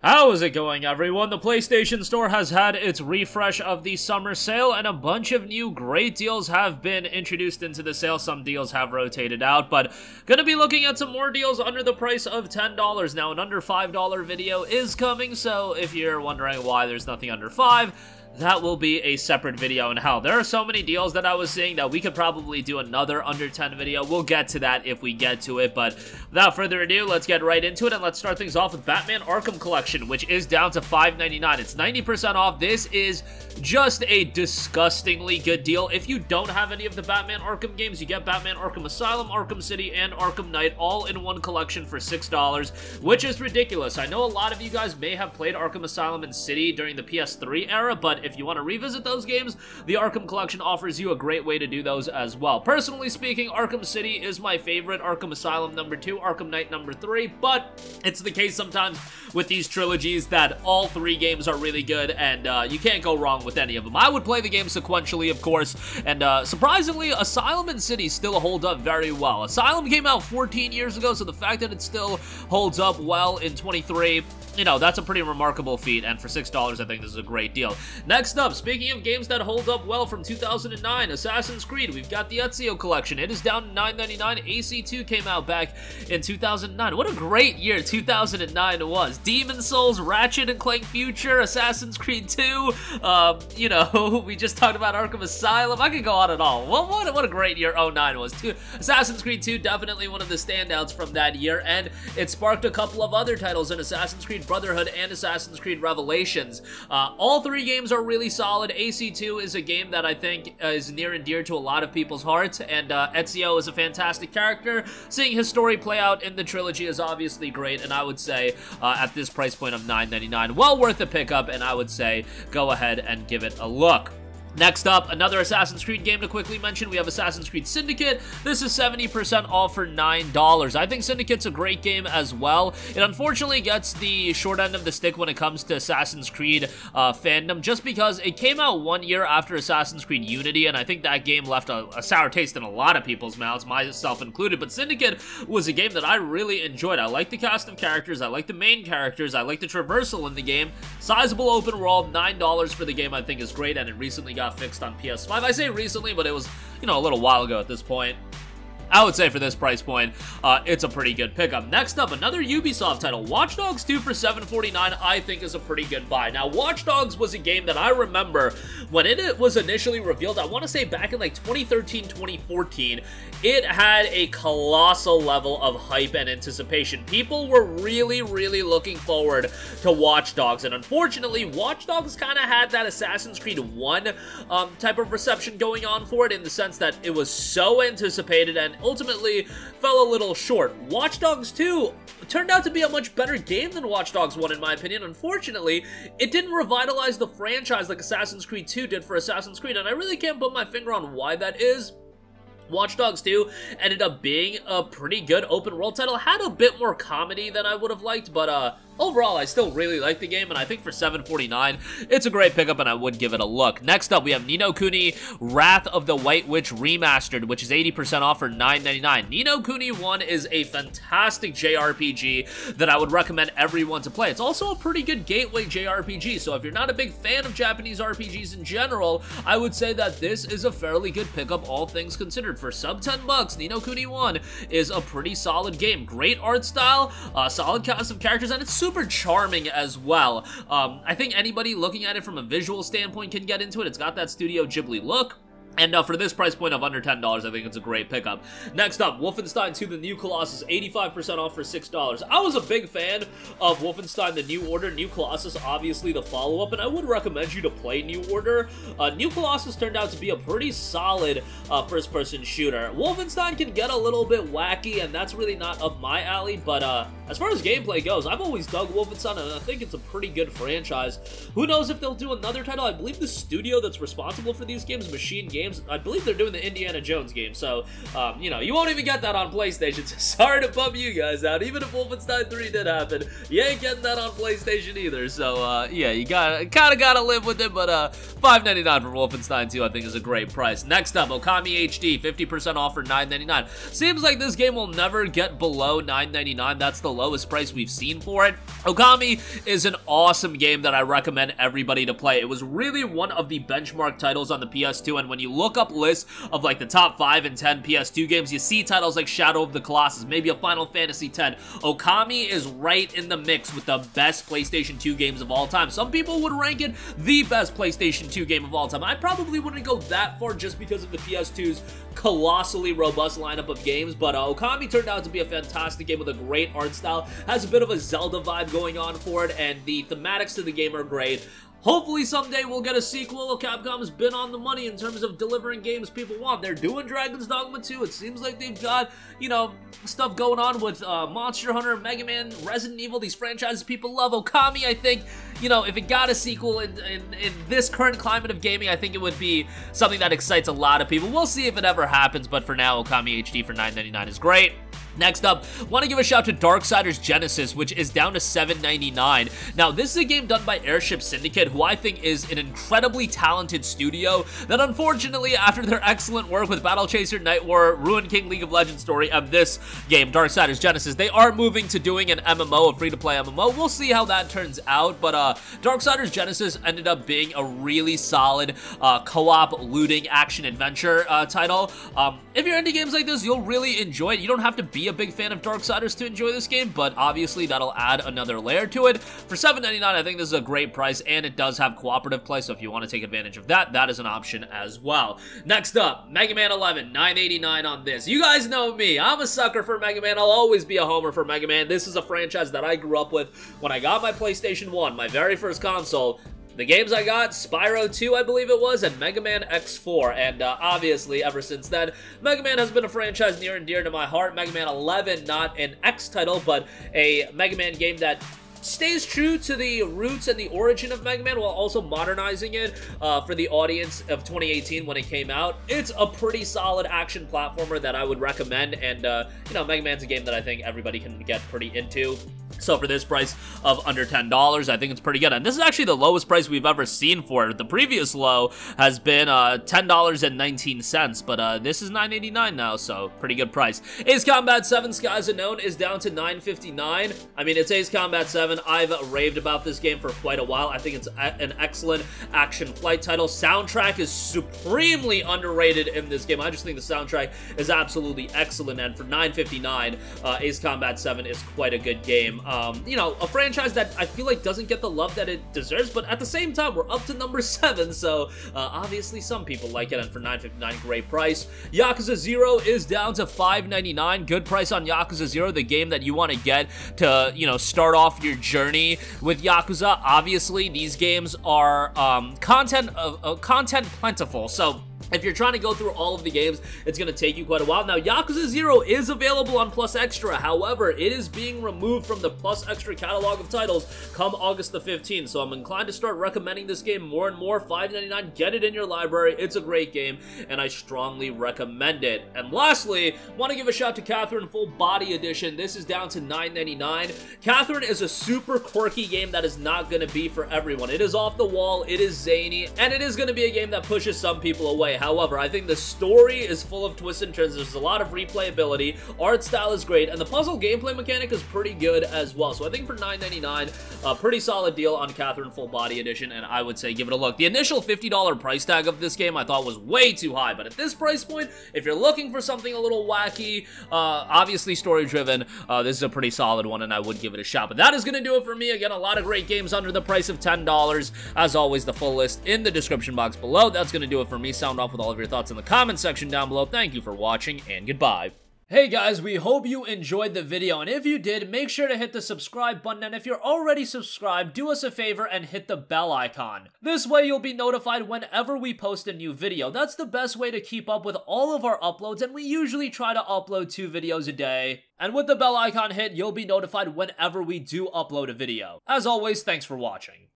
How is it going, everyone? The PlayStation Store has had its refresh of the summer sale, and a bunch of new great deals have been introduced into the sale. Some deals have rotated out, but gonna be looking at some more deals under the price of $10. Now, an under $5 video is coming, so if you're wondering why there's nothing under $5, that will be a separate video. And hell, there are so many deals that I was seeing that we could probably do another under 10 video. We'll get to that if we get to it, but without further ado, let's get right into it, and let's start things off with Batman Arkham Collection, which is down to $5.99. It's 90% off. This is just a disgustingly good deal. If you don't have any of the Batman Arkham games, you get Batman Arkham Asylum, Arkham City, and Arkham Knight all in one collection for $6, which is ridiculous. I know a lot of you guys may have played Arkham Asylum and City during the PS3 era, but if you want to revisit those games, the Arkham Collection offers you a great way to do those as well. Personally speaking, Arkham City is my favorite, Arkham Asylum number 2, Arkham Knight number 3, but it's the case sometimes with these trilogies that all three games are really good, and you can't go wrong with any of them. I would play the game sequentially, of course, and surprisingly, Asylum and City still hold up very well. Asylum came out 14 years ago, so the fact that it still holds up well in 23, you know, that's a pretty remarkable feat, and for $6, I think this is a great deal. Next up, speaking of games that hold up well from 2009, Assassin's Creed, we've got the Ezio Collection. It is down to $9.99. AC2 came out back in 2009. What a great year 2009 was. Demon Souls, Ratchet and Clank Future, Assassin's Creed 2, you know, we just talked about Arkham Asylum. I could go on and on. What a great year 09 was, too. Assassin's Creed 2, definitely one of the standouts from that year, and it sparked a couple of other titles in Assassin's Creed Brotherhood and Assassin's Creed Revelations. All three games are really solid. AC2 is a game that I think is near and dear to a lot of people's hearts, and Ezio is a fantastic character. Seeing his story play out in the trilogy is obviously great, and I would say at this price point of $9.99, well worth a pickup, and I would say go ahead and give it a look. Next up, another Assassin's Creed game to quickly mention. We have Assassin's Creed Syndicate. This is 70% off for $9. I think Syndicate's a great game as well. It unfortunately gets the short end of the stick when it comes to Assassin's Creed fandom, just because it came out 1 year after Assassin's Creed Unity, and I think that game left a sour taste in a lot of people's mouths, myself included. But Syndicate was a game that I really enjoyed. I like the cast of characters, I like the main characters, I like the traversal in the game. Sizable open world, $9 for the game I think is great, and it recently got fixed on PS5. I say recently, but it was, you know, a little while ago at this point. I would say for this price point, it's a pretty good pickup. Next up, another Ubisoft title. Watch Dogs 2 for $7.49, I think is a pretty good buy. Now, Watch Dogs was a game that I remember when it was initially revealed, I want to say back in like 2013, 2014, it had a colossal level of hype and anticipation. People were really, really looking forward to Watch Dogs, and unfortunately, Watch Dogs kind of had that Assassin's Creed 1 type of reception going on for it, in the sense that it was so anticipated and ultimately fell a little short. Watch Dogs 2 turned out to be a much better game than Watch Dogs 1, in my opinion. Unfortunately, it didn't revitalize the franchise like Assassin's Creed 2 did for Assassin's Creed, and I really can't put my finger on why that is. Watch Dogs 2 ended up being a pretty good open world title. Had a bit more comedy than I would have liked, but overall, I still really like the game, and I think for $7.49, it's a great pickup, and I would give it a look. Next up, we have Ni no Kuni Wrath of the White Witch Remastered, which is 80% off for $9.99. Ni no Kuni 1 is a fantastic JRPG that I would recommend everyone to play. It's also a pretty good gateway JRPG, so if you're not a big fan of Japanese RPGs in general, I would say that this is a fairly good pickup, all things considered. For sub $10, Ni no Kuni 1 is a pretty solid game. Great art style, solid cast of characters, and it's super charming as well. I think anybody looking at it from a visual standpoint can get into it. It's got that Studio Ghibli look. And for this price point of under $10, I think it's a great pickup. Next up, Wolfenstein II, the New Colossus, 85% off for $6. I was a big fan of Wolfenstein, the New Order. New Colossus, obviously the follow-up, and I would recommend you to play New Order. New Colossus turned out to be a pretty solid first-person shooter. Wolfenstein can get a little bit wacky, and that's really not up my alley, but as far as gameplay goes, I've always dug Wolfenstein, and I think it's a pretty good franchise. Who knows if they'll do another title? I believe the studio that's responsible for these games, Machine Games, I believe they're doing the Indiana Jones game, so, you know, you won't even get that on PlayStation, so sorry to bum you guys out. Even if Wolfenstein 3 did happen, you ain't getting that on PlayStation either, so, yeah, you kinda gotta live with it, but, $5.99 for Wolfenstein 2, I think, is a great price. Next up, Okami HD, 50% off for $9.99. Seems like this game will never get below $9.99, that's the lowest price we've seen for it. Okami is an awesome game that I recommend everybody to play. It was really one of the benchmark titles on the PS2, and when you look up lists of like the top 5 and 10 PS2 games, you see titles like Shadow of the Colossus, maybe a Final Fantasy X. Okami is right in the mix with the best PlayStation 2 games of all time. Some people would rank it the best PlayStation 2 game of all time. I probably wouldn't go that far just because of the PS2's colossally robust lineup of games, but Okami turned out to be a fantastic game with a great art style, has a bit of a Zelda vibe going on for it, and the thematics to the game are great. Hopefully someday we'll get a sequel. Capcom's been on the money in terms of delivering games people want. They're doing Dragon's Dogma 2. It seems like they've got, you know, stuff going on with Monster Hunter, Mega Man, Resident Evil, these franchises people love. Okami, I think, you know, if it got a sequel in this current climate of gaming, I think it would be something that excites a lot of people. We'll see if it ever happens, but for now, Okami HD for $9.99 is great. Next up, want to give a shout to Darksiders Genesis, which is down to $7.99. Now, this is a game done by Airship Syndicate, who I think is an incredibly talented studio that unfortunately, after their excellent work with Battle Chaser, Night War, Ruined King League of Legends story, and this game, Darksiders Genesis, they are moving to doing an MMO, a free-to-play MMO. We'll see how that turns out, but Darksiders Genesis ended up being a really solid co-op looting action-adventure title. If you're into games like this, you'll really enjoy it. You don't have to be a big fan of Darksiders to enjoy this game, but obviously that'll add another layer to it. For $7.99, I think this is a great price, and it does have cooperative play, so if you want to take advantage of that, that is an option as well. Next up, Mega Man 11, $9.89 on this. You guys know me. I'm a sucker for Mega Man. I'll always be a homer for Mega Man. This is a franchise that I grew up with when I got my PlayStation 1, my very first console. The games I got, Spyro 2, I believe it was, and Mega Man X4, and obviously, ever since then, Mega Man has been a franchise near and dear to my heart. Mega Man 11, not an X title, but a Mega Man game that stays true to the roots and the origin of Mega Man while also modernizing it for the audience of 2018 when it came out. It's a pretty solid action platformer that I would recommend, and, you know, Mega Man's a game that I think everybody can get pretty into. So for this price of under $10, I think it's pretty good. And this is actually the lowest price we've ever seen for it. The previous low has been $10.19, but this is $9.89 now, so pretty good price. Ace Combat 7 Skies Unknown is down to $9.59. I mean, it's Ace Combat 7. I've raved about this game for quite a while. I think it's an excellent action flight title. Soundtrack is supremely underrated in this game. I just think the soundtrack is absolutely excellent, and for $9.59, Ace Combat 7 is quite a good game. You know, a franchise that I feel like doesn't get the love that it deserves, but at the same time, we're up to number 7, so obviously some people like it, and for $9.59, great price. Yakuza Zero is down to $5.99. Good price on Yakuza Zero, the game that you want to get to, you know, start off your journey with Yakuza. Obviously, these games are content plentiful, so if you're trying to go through all of the games, it's going to take you quite a while. Now, Yakuza Zero is available on Plus Extra. However, it is being removed from the Plus Extra catalog of titles come August the 15th. So I'm inclined to start recommending this game more and more. $5.99, get it in your library. It's a great game, and I strongly recommend it. And lastly, want to give a shout to Catherine Full Body Edition. This is down to $9.99. Catherine is a super quirky game that is not going to be for everyone. It is off the wall, it is zany, and it is going to be a game that pushes some people away. However, I think the story is full of twists and turns. There's a lot of replayability. Art style is great, and the puzzle gameplay mechanic is pretty good as well. So I think for $9.99, a pretty solid deal on Catherine Full Body Edition, and I would say give it a look. The initial $50 price tag of this game I thought was way too high, but at this price point, if you're looking for something a little wacky, obviously story-driven, this is a pretty solid one, and I would give it a shot. But that is going to do it for me. Again, a lot of great games under the price of $10. As always, the full list in the description box below. That's going to do it for me. Sound off with all of your thoughts in the comment section down below. Thank you for watching, and goodbye. Hey guys, we hope you enjoyed the video, and if you did, make sure to hit the subscribe button, and if you're already subscribed, do us a favor and hit the bell icon. This way you'll be notified whenever we post a new video. That's the best way to keep up with all of our uploads, and we usually try to upload 2 videos a day. And with the bell icon hit, you'll be notified whenever we do upload a video. As always, thanks for watching.